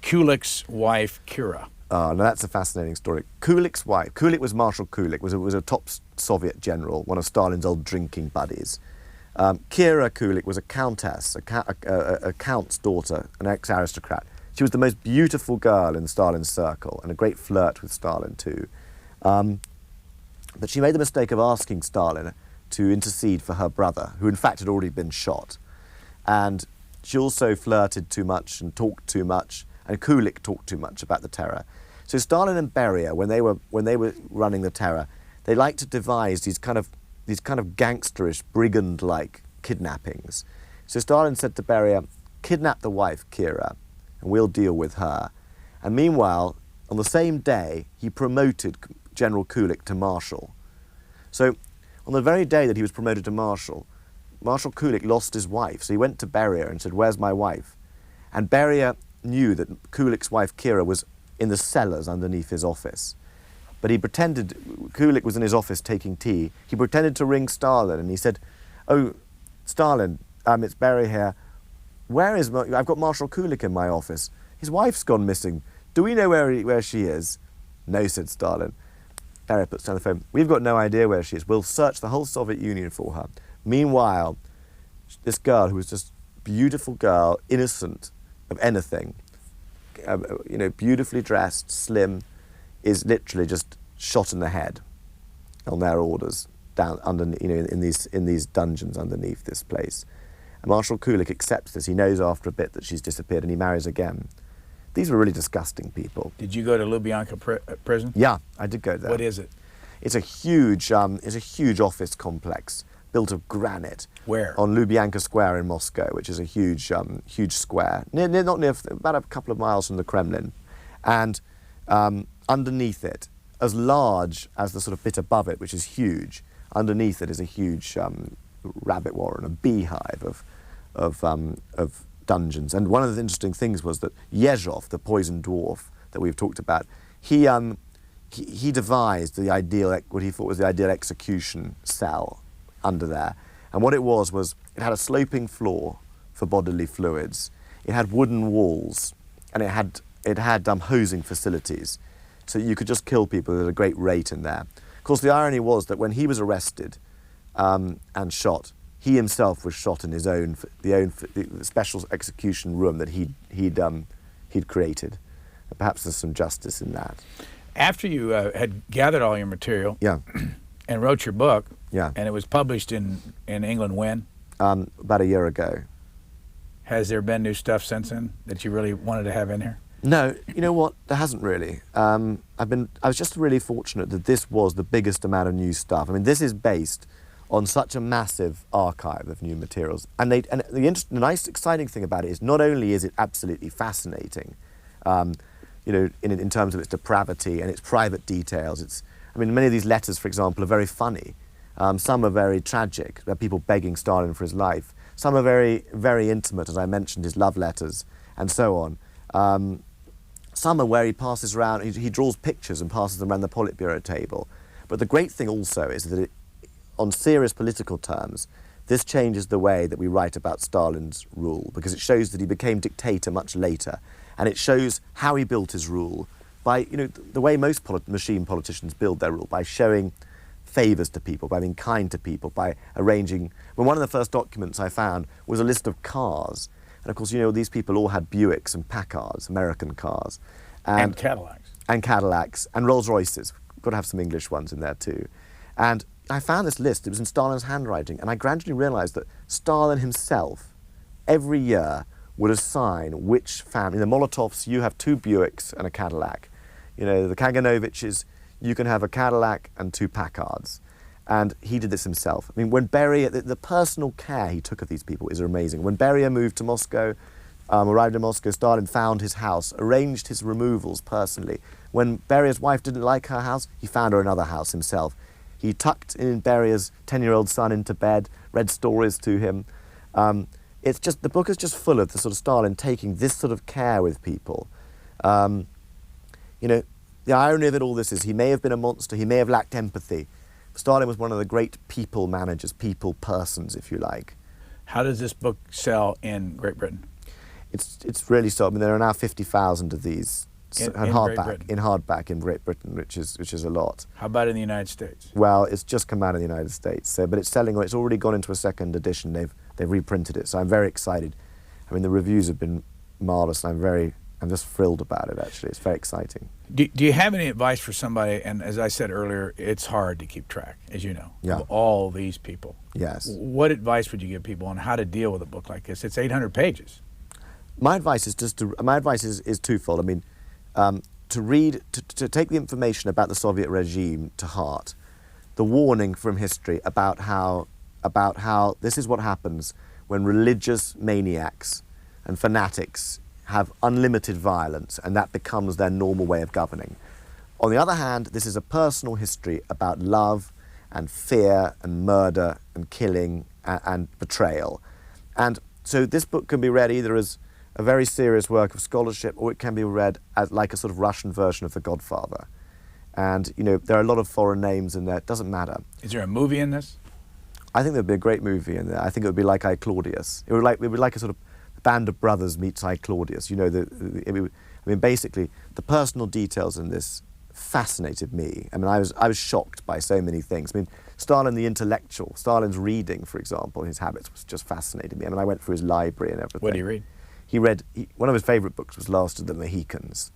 Kulik's wife, Kira? Oh, now that's a fascinating story. Kulik's wife, Kulik was Marshal Kulik, was a top Soviet general, one of Stalin's old drinking buddies. Kira Kulik was a countess, a count's daughter, an ex-aristocrat. She was the most beautiful girl in Stalin's circle and a great flirt with Stalin too. But she made the mistake of asking Stalin to intercede for her brother, who in fact had already been shot. And she also flirted too much and talked too much, and Kulik talked too much about the terror. So Stalin and Beria, when they were running the terror, they liked to devise these kind of gangsterish, brigand-like kidnappings. So Stalin said to Beria, kidnap the wife, Kira, and we'll deal with her. And meanwhile, on the same day, he promoted General Kulik to Marshal. So on the very day that he was promoted to Marshal, Marshal Kulik lost his wife. So he went to Beria and said, where's my wife? And Beria knew that Kulik's wife, Kira, was in the cellars underneath his office. But he pretended, Kulik was in his office taking tea, he pretended to ring Stalin and he said, oh, Stalin, it's Beria here. I've got Marshal Kulik in my office. His wife's gone missing. Do we know where she is? No, said Stalin. Beria puts down the phone. We've got no idea where she is. We'll search the whole Soviet Union for her. Meanwhile, this girl, who was just a beautiful girl, innocent of anything, beautifully dressed, slim, is literally just shot in the head on their orders down in these dungeons underneath this place. And Marshal Kulik accepts this. He knows after a bit that she's disappeared, and he marries again. These were really disgusting people. Did you go to Lubyanka prison? Yeah, I did go there. What is it? It's a huge office complex built of granite. Where? On Lubyanka Square in Moscow, which is a huge square, about a couple of miles from the Kremlin, and underneath it, as large as the sort of bit above it, which is huge, underneath it is a huge rabbit warren, a beehive of dungeons. And one of the interesting things was that Yezhov, the poison dwarf that we've talked about, he devised what he thought was the ideal execution cell under there. And what it was it had a sloping floor for bodily fluids, it had wooden walls, and it had hosing facilities, so you could just kill people at a great rate in there. Of course, the irony was that when he was arrested and shot, he himself was shot in the special execution room that he'd created. Perhaps there's some justice in that. After you had gathered all your material, yeah, and wrote your book, yeah, and it was published in England when? About a year ago. Has there been new stuff since then that you really wanted to have in here? No, you know what? There hasn't really. I was just really fortunate that this was the biggest amount of new stuff. I mean, this is based on such a massive archive of new materials, and the nice, exciting thing about it is not only is it absolutely fascinating, in terms of its depravity and its private details. Many of these letters, for example, are very funny. Some are very tragic. They're people begging Stalin for his life. Some are very, very intimate, as I mentioned, his love letters, and so on. Some are where he passes around, he draws pictures and passes them around the Politburo table. But the great thing also is that on serious political terms, this changes the way that we write about Stalin's rule, because it shows that he became dictator much later, and it shows how he built his rule by, the way most machine politicians build their rule, by showing favours to people, by being kind to people, by arranging. One of the first documents I found was a list of cars, and of course, these people all had Buicks and Packards, American cars, and Cadillacs, and Rolls Royces. Got to have some English ones in there too, and I found this list. It was in Stalin's handwriting, and I gradually realised that Stalin himself, every year, would assign which family. The Molotovs, you have 2 Buicks and a Cadillac. The Kaganoviches, you can have a Cadillac and 2 Packards. And he did this himself. I mean, when Beria, the personal care he took of these people is amazing. When Beria moved to Moscow, arrived in Moscow, Stalin found his house, arranged his removals personally. When Beria's wife didn't like her house, he found her another house himself. He tucked in Beria's 10-year-old son into bed, read stories to him. It's just, the book is just full of the sort of Stalin taking this sort of care with people. The irony of it all this is he may have been a monster, he may have lacked empathy. Stalin was one of the great people managers, people persons, if you like. How does this book sell in Great Britain? It's really sold. I mean, there are now 50,000 of these in hardback in Great Britain, which is a lot. How about in the United States? Well, it's just come out in the United States, but it's selling. It's already gone into a second edition. They've reprinted it, so I'm very excited. I mean, the reviews have been marvelous, and I'm just thrilled about it. Actually, it's very exciting. Do you have any advice for somebody? And as I said earlier, it's hard to keep track, as you know, of all these people. Yes. What advice would you give people on how to deal with a book like this? It's 800 pages. My advice is is twofold. I mean, to take the information about the Soviet regime to heart, the warning from history about how this is what happens when religious maniacs and fanatics have unlimited violence, and that becomes their normal way of governing. On the other hand, this is a personal history about love and fear and murder and killing and betrayal. And so this book can be read either as a very serious work of scholarship, or it can be read as like a sort of Russian version of The Godfather. And, there are a lot of foreign names in there. It doesn't matter. Is there a movie in this? I think there'd be a great movie in there. I think it would be like I, Claudius. It would be like a sort of Band of Brothers meets I, Claudius. Basically, the personal details in this fascinated me. I mean, I was shocked by so many things. I mean, Stalin the intellectual, Stalin's reading, for example, his habits was just fascinating me. I mean, I went through his library and everything. What did he read? He read, one of his favourite books was Last of the Mohicans.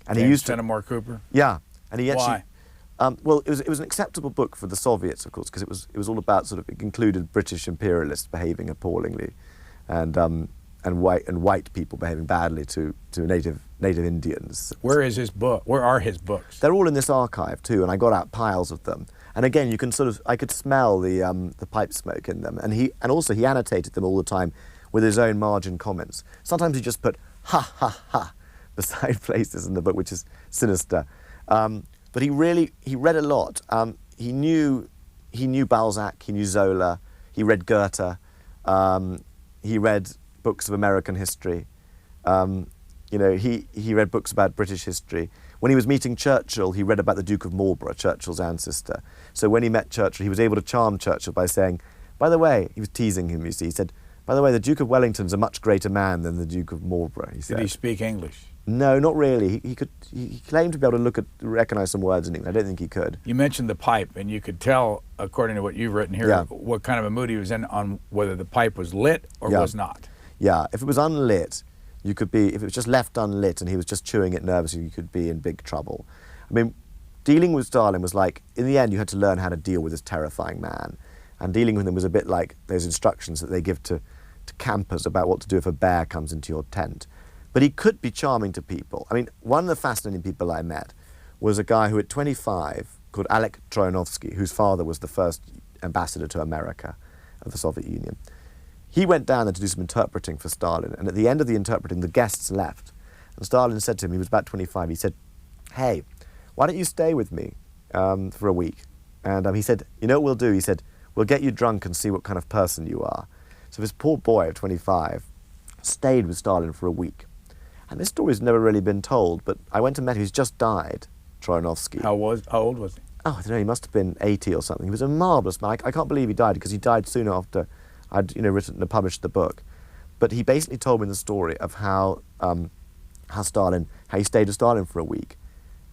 And James he used Fenimore Cooper? Yeah. And he actually... Why? Well, it was an acceptable book for the Soviets, of course, because it was all about it included British imperialists behaving appallingly, and white people behaving badly to native Indians. Where is his book? Where are his books? They're all in this archive too, and I got out piles of them. And again, you can I could smell the pipe smoke in them, and also he annotated them all the time with his own margin comments. Sometimes he just put ha ha ha beside places in the book, which is sinister. But he read a lot. He knew Balzac, he knew Zola, he read Goethe, he read books of American history. He read books about British history. When he was meeting Churchill, he read about the Duke of Marlborough, Churchill's ancestor. So when he met Churchill, he was able to charm Churchill by saying, by the way, he was teasing him, you see, he said, by the way, the Duke of Wellington's a much greater man than the Duke of Marlborough, he said. Did he speak English? No, not really. He claimed to be able to recognize some words in English. I don't think he could. You mentioned the pipe, and you could tell, according to what you've written here, what kind of a mood he was in on whether the pipe was lit or was not. Yeah, if it was unlit, if it was just left unlit and he was just chewing it nervously, you could be in big trouble. I mean, dealing with Stalin was like, in the end, you had to learn how to deal with this terrifying man. And dealing with him was a bit like those instructions that they give to campers about what to do if a bear comes into your tent. But he could be charming to people. I mean, one of the fascinating people I met was a guy who at 25, called Alek Troyanovsky, whose father was the first ambassador to America of the Soviet Union. He went down there to do some interpreting for Stalin, and at the end of the interpreting, the guests left. And Stalin said to him, he was about 25, he said, hey, why don't you stay with me for a week? And he said, you know what we'll do? He said, we'll get you drunk and see what kind of person you are. So this poor boy of 25 stayed with Stalin for a week. And this story's never really been told, but I went and met him. He's just died, Troyanovsky. How old was he? I don't know, he must have been 80 or something. He was a marvellous man. I can't believe he died, because he died soon after I'd written and published the book. But he basically told me the story of how he stayed with Stalin for a week.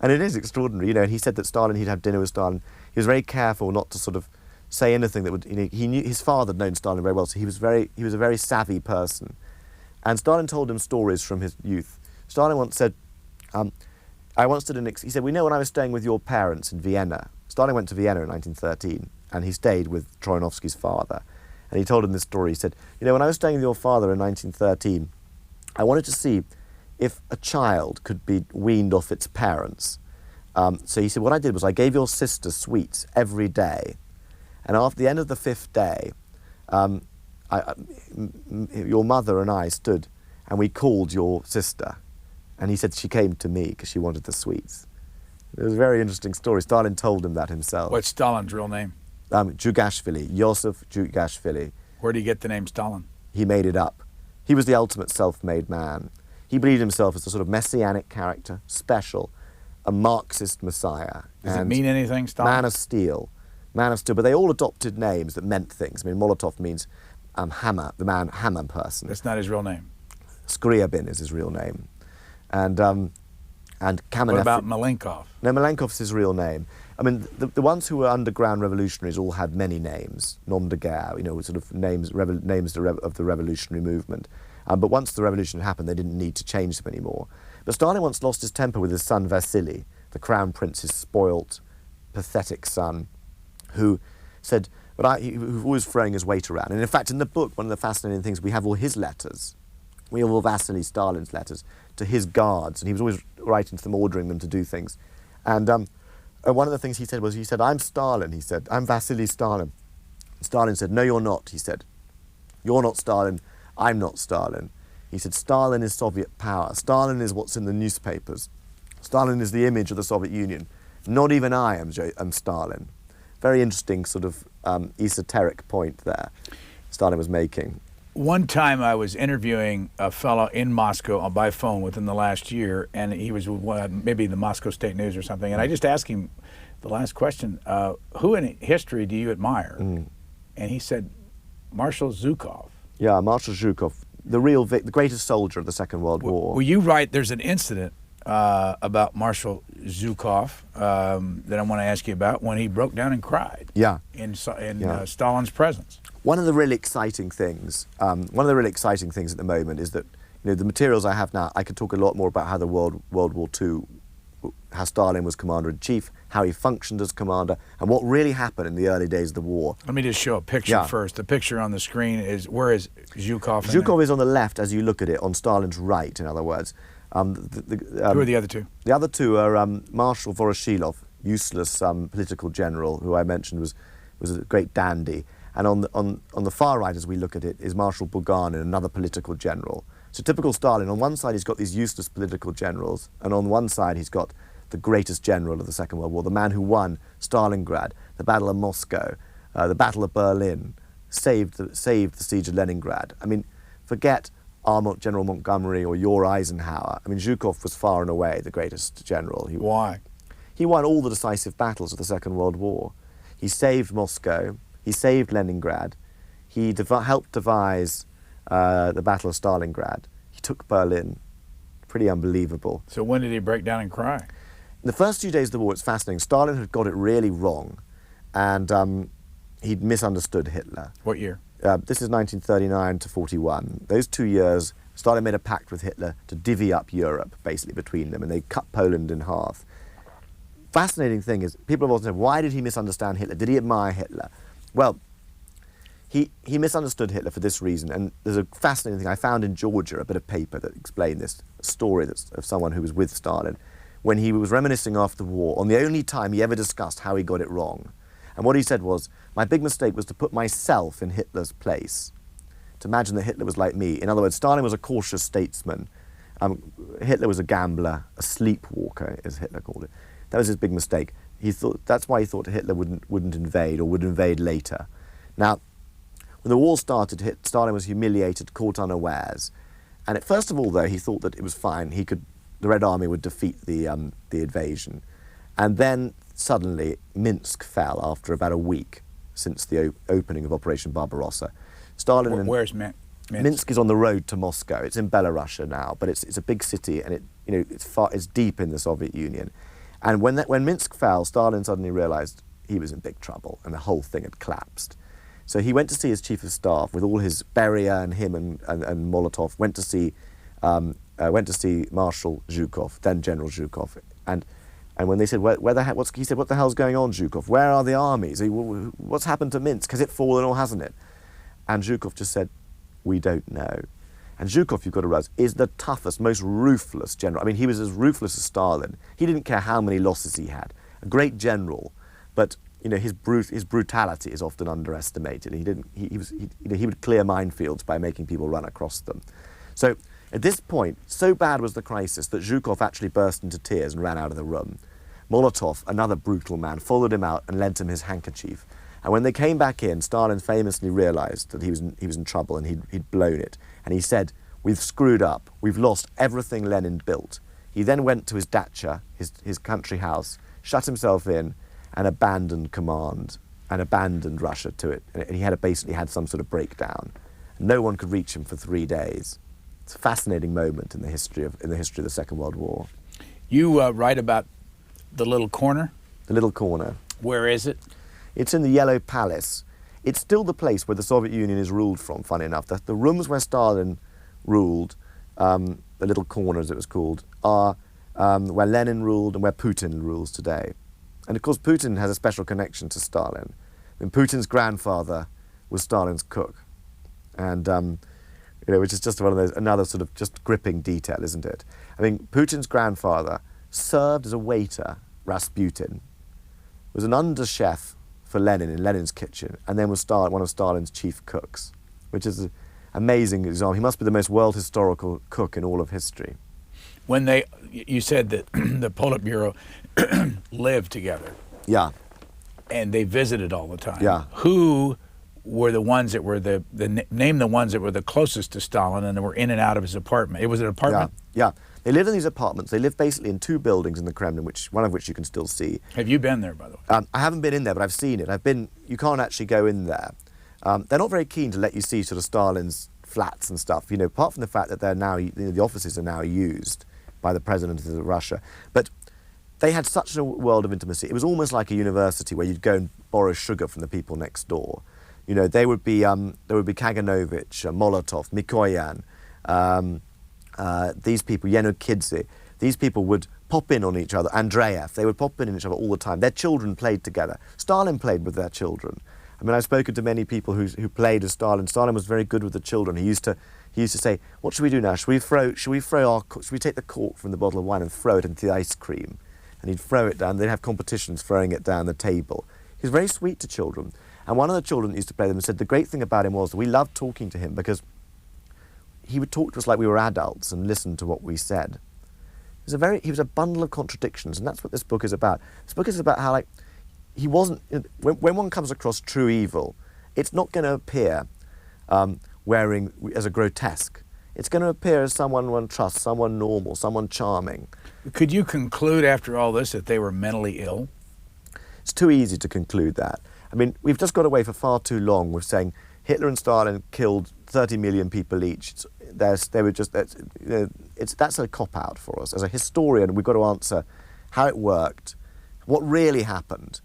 And it is extraordinary, and he said that he'd have dinner with Stalin. He was very careful not to sort of say anything that would, he knew his father had known Stalin very well, so he was a very savvy person. And Stalin told him stories from his youth. Stalin once said, he said, when I was staying with your parents in Vienna, Stalin went to Vienna in 1913, and he stayed with Troyanovsky's father. And he told him this story. He said, when I was staying with your father in 1913, I wanted to see if a child could be weaned off its parents. So he said, what I did was I gave your sister sweets every day. And after the end of the 5th day, your mother and I stood, and we called your sister. And he said she came to me because she wanted the sweets. It was a very interesting story. Stalin told him that himself. What's Stalin's real name? Djugashvili, Joseph Djugashvili. Where did he get the name Stalin? He made it up. He was the ultimate self-made man. He believed himself as a sort of messianic character, special, a Marxist messiah. Does it mean anything, Stalin? Man of steel. Man of steel. But they all adopted names that meant things. I mean, Molotov means hammer, the man, hammer person. That's not his real name. Skryabin is his real name. And Kamenev. What about Malenkov? No, Malenkov's his real name. I mean, the ones who were underground revolutionaries all had many names, nom de guerre, sort of names of the revolutionary movement. But once the revolution had happened, they didn't need to change them anymore. But Stalin once lost his temper with his son Vasily, the crown prince's spoilt, pathetic son, who said, he was always throwing his weight around. And in fact, in the book, one of the fascinating things, we have all his letters. We have all Vasily Stalin's letters to his guards, and he was always writing to them, ordering them to do things. And one of the things he said, I'm Stalin, he said, I'm Vasily Stalin. Stalin said, no, you're not, he said. You're not Stalin, I'm not Stalin. He said, Stalin is Soviet power. Stalin is what's in the newspapers. Stalin is the image of the Soviet Union. Not even I am Stalin. Very interesting sort of esoteric point there Stalin was making. One time I was interviewing a fellow in Moscow by phone within the last year, and he was maybe the Moscow State News or something, and I just asked him the last question, who in history do you admire? And he said, Marshal Zhukov. Yeah, Marshal Zhukov, the greatest soldier of the Second World War. Well, you write there's an incident about Marshal Zhukov that I want to ask you about when he broke down and cried in Stalin's presence. One of the really exciting things at the moment is that the materials I have now, I could talk a lot more about how the World War II, how Stalin was commander-in-chief, how he functioned as commander, and what really happened in the early days of the war. Let me just show a picture first. The picture on the screen where is Zhukov? Zhukov is on the left as you look at it, on Stalin's right, in other words. Who are the other two? The other two are Marshal Voroshilov, useless political general, who I mentioned was a great dandy. And on the far right, as we look at it, is Marshal Bulganin, another political general. So typical Stalin, on one side he's got these useless political generals, and on one side he's got the greatest general of the Second World War, the man who won Stalingrad, the Battle of Moscow, the Battle of Berlin, saved the siege of Leningrad. I mean, forget General Montgomery or your Eisenhower. I mean, Zhukov was far and away the greatest general. Why? He won all the decisive battles of the Second World War. He saved Moscow. He saved Leningrad. He helped devise the Battle of Stalingrad. He took Berlin. Pretty unbelievable. So when did he break down and cry? In the first few days of the war, it's fascinating. Stalin had got it really wrong, and he'd misunderstood Hitler. What year? This is 1939 to 41. Those 2 years, Stalin made a pact with Hitler to divvy up Europe, basically, between them, and they cut Poland in half. Fascinating thing is, people have often said, why did he misunderstand Hitler? Did he admire Hitler? Well, he misunderstood Hitler for this reason, and there's a fascinating thing. I found in Georgia a bit of paper that explained this, a story of someone who was with Stalin, when he was reminiscing after the war on the only time he ever discussed how he got it wrong. And what he said was, my big mistake was to put myself in Hitler's place, to imagine that Hitler was like me. In other words, Stalin was a cautious statesman. Hitler was a gambler, a sleepwalker, as Hitler called it. That was his big mistake. That's why he thought Hitler wouldn't invade, or would invade later. Now, when the war started, Stalin was humiliated, caught unawares. And first of all, though, he thought that it was fine. The Red Army would defeat the invasion. And then suddenly Minsk fell after about a week since the opening of Operation Barbarossa. Stalin Where's Minsk? Minsk is on the road to Moscow. It's in Belarus now, but it's a big city, and it's deep in the Soviet Union. And when Minsk fell, Stalin suddenly realized he was in big trouble, and the whole thing had collapsed. So he went to see his chief of staff with all his Beria and him and Molotov. Went to see Marshal Zhukov, then General Zhukov, and when they said, he said, what the hell's going on, Zhukov? Where are the armies? What's happened to Minsk? Has it fallen or hasn't it? And Zhukov just said, we don't know. And Zhukov, you've got to realize, is the toughest, most ruthless general. I mean, he was as ruthless as Stalin. He didn't care how many losses he had. A great general, but his brutality is often underestimated. He would clear minefields by making people run across them. So at this point, so bad was the crisis that Zhukov actually burst into tears and ran out of the room. Molotov, another brutal man, followed him out and lent him his handkerchief. And when they came back in, Stalin famously realized that he was in trouble and he'd blown it. And he said, we've screwed up. We've lost everything Lenin built. He then went to his dacha, his country house, shut himself in, and abandoned command and abandoned Russia to it. And he basically had some sort of breakdown. No one could reach him for 3 days. It's a fascinating moment in the history of the Second World War. You write about the little corner? The little corner. Where is it? It's in the Yellow Palace. It's still the place where the Soviet Union is ruled from, funny enough. The rooms where Stalin ruled, the little corner as it was called, are where Lenin ruled and where Putin rules today. And of course Putin has a special connection to Stalin. I mean, Putin's grandfather was Stalin's cook. And which is just one of those, another sort of just gripping detail, isn't it? I mean, Putin's grandfather served as a waiter, Rasputin, was an under-chef for Lenin in Lenin's kitchen, and then was one of Stalin's chief cooks, which is an amazing example. He must be the most world historical cook in all of history. When you said that the Politburo lived together. Yeah. And they visited all the time. Yeah. Who were the ones that were name the ones that were the closest to Stalin and that were in and out of his apartment? It was an apartment? Yeah. They lived in these apartments. They lived basically in 2 buildings in the Kremlin, one of which you can still see. Have you been there, by the way? I haven't been in there, but I've seen it. You can't actually go in there. They're not very keen to let you see sort of Stalin's flats and stuff, apart from the fact that they're now, the offices are now used by the president of Russia. But they had such a world of intimacy. It was almost like a university where you'd go and borrow sugar from the people next door. There would be Kaganovich, Molotov, Mikoyan, these people, Yenokidze, these people would pop in on each other. Andreev, they would pop in on each other all the time. Their children played together. Stalin played with their children. I mean, I've spoken to many people who played as Stalin. Stalin was very good with the children. He used to say, "What should we do now? Should we take the cork from the bottle of wine and throw it into the ice cream?" And he'd throw it down. They'd have competitions throwing it down the table. He was very sweet to children. And one of the children that used to play them said the great thing about him was that we loved talking to him because he would talk to us like we were adults and listen to what we said. He was a bundle of contradictions, and that's what this book is about. This book is about how, he wasn't, when one comes across true evil, it's not going to appear wearing as a grotesque. It's going to appear as someone one trusts, someone normal, someone charming. Could you conclude after all this that they were mentally ill? It's too easy to conclude that. I mean, we've just got away for far too long with saying Hitler and Stalin killed 30 million people each. That's a cop-out for us. As a historian, we've got to answer how it worked, what really happened,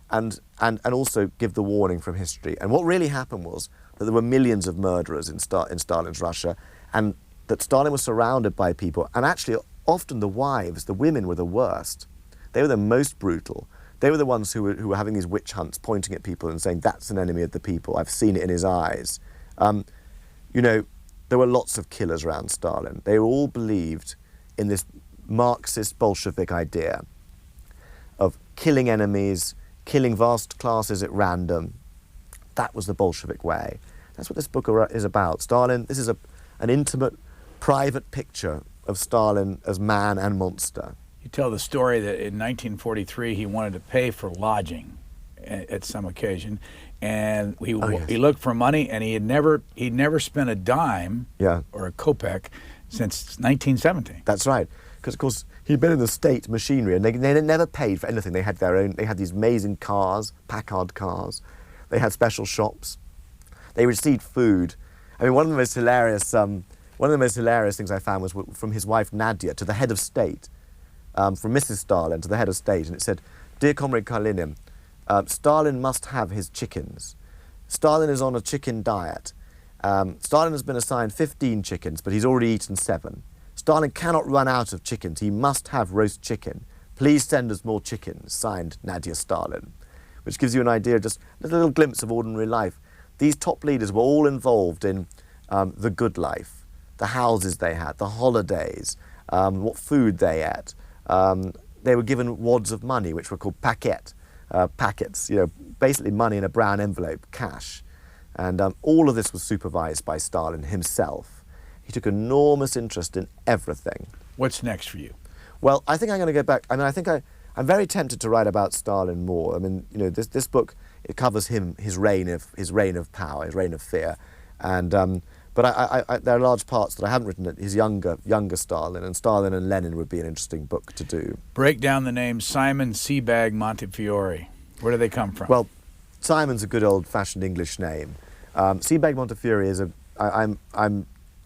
and also give the warning from history. And what really happened was that there were millions of murderers in Stalin's Russia, and that Stalin was surrounded by people, and actually often the wives, the women were the worst. They were the most brutal. They were the ones who were having these witch hunts, pointing at people and saying, that's an enemy of the people. I've seen it in his eyes. There were lots of killers around Stalin. They all believed in this Marxist Bolshevik idea of killing enemies, killing vast classes at random. That was the Bolshevik way. That's what this book is about. Stalin, this is an intimate, private picture of Stalin as man and monster. You tell the story that in 1943 he wanted to pay for lodging at some occasion, and he looked for money, and he'd never spent a dime or a kopeck since 1917. That's right. because of course he'd been in the state machinery, and they never paid for anything. They had their own. They had these amazing cars, Packard cars. They had special shops. They received food. I mean, one of the most hilarious things I found was from his wife Nadia to the head of state, from Mrs. Stalin to the head of state, and it said, "Dear Comrade Kalinin, Stalin must have his chickens. Stalin is on a chicken diet. Stalin has been assigned 15 chickens, but he's already eaten 7. Stalin cannot run out of chickens. He must have roast chicken. Please send us more chickens. Signed, Nadia Stalin." Which gives you an idea, just a little glimpse of ordinary life. These top leaders were all involved in the good life, the houses they had, the holidays, what food they ate. They were given wads of money, which were called paquets, basically money in a brown envelope, cash. And all of this was supervised by Stalin himself. He took enormous interest in everything. What's next for you? Well, I think I'm going to go back. I mean, I'm very tempted to write about Stalin more. I mean, this book, it covers his reign of power, his reign of fear, and but there are large parts that I haven't written. His younger Stalin, and Stalin and Lenin would be an interesting book to do. Break down the name Simon Sebag Montefiore. Where do they come from? Well, Simon's a good old-fashioned English name. Sebag Montefiore is I'm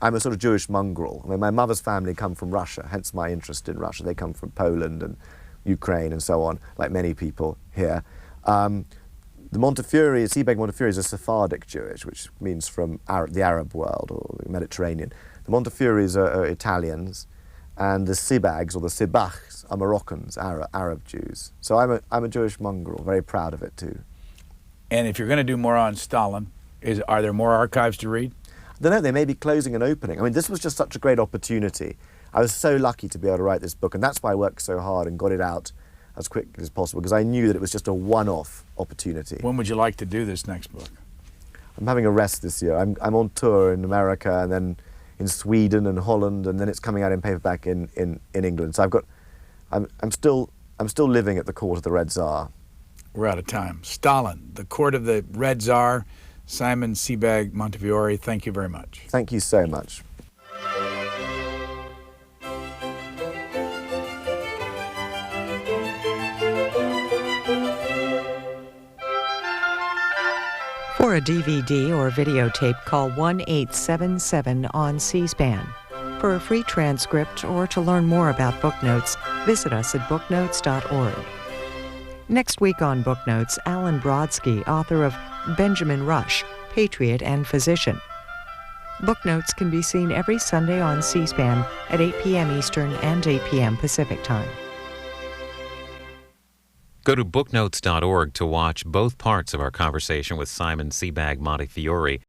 a sort of Jewish mongrel. I mean, my mother's family come from Russia, hence my interest in Russia. They come from Poland and Ukraine and so on, like many people here. The Sebag Montefiore is a Sephardic Jewish, which means from the Arab world or the Mediterranean. The Montefiores are Italians, and the Sebags or the Sebachs are Moroccans, Arab Jews. So I'm a Jewish mongrel, very proud of it too. And if you're going to do more on Stalin, are there more archives to read? I don't know, they may be closing and opening. I mean, this was just such a great opportunity. I was so lucky to be able to write this book, and that's why I worked so hard and got it out as quickly as possible, because I knew that it was just a one-off opportunity. When would you like to do this next book? I'm having a rest this year. I'm on tour in America, and then in Sweden and Holland, and then it's coming out in paperback in England. So I'm still living at the court of the Red Tsar. We're out of time. Stalin, the court of the Red Tsar. Simon Sebag Montefiore, thank you very much. Thank you so much. For a DVD or videotape, call 1-877 on C-SPAN. For a free transcript or to learn more about Booknotes, visit us at booknotes.org. Next week on Booknotes, Alan Brodsky, author of Benjamin Rush, Patriot and Physician. Booknotes can be seen every Sunday on C-SPAN at 8 p.m. Eastern and 8 p.m. Pacific Time. Go to booknotes.org to watch both parts of our conversation with Simon Sebag Montefiore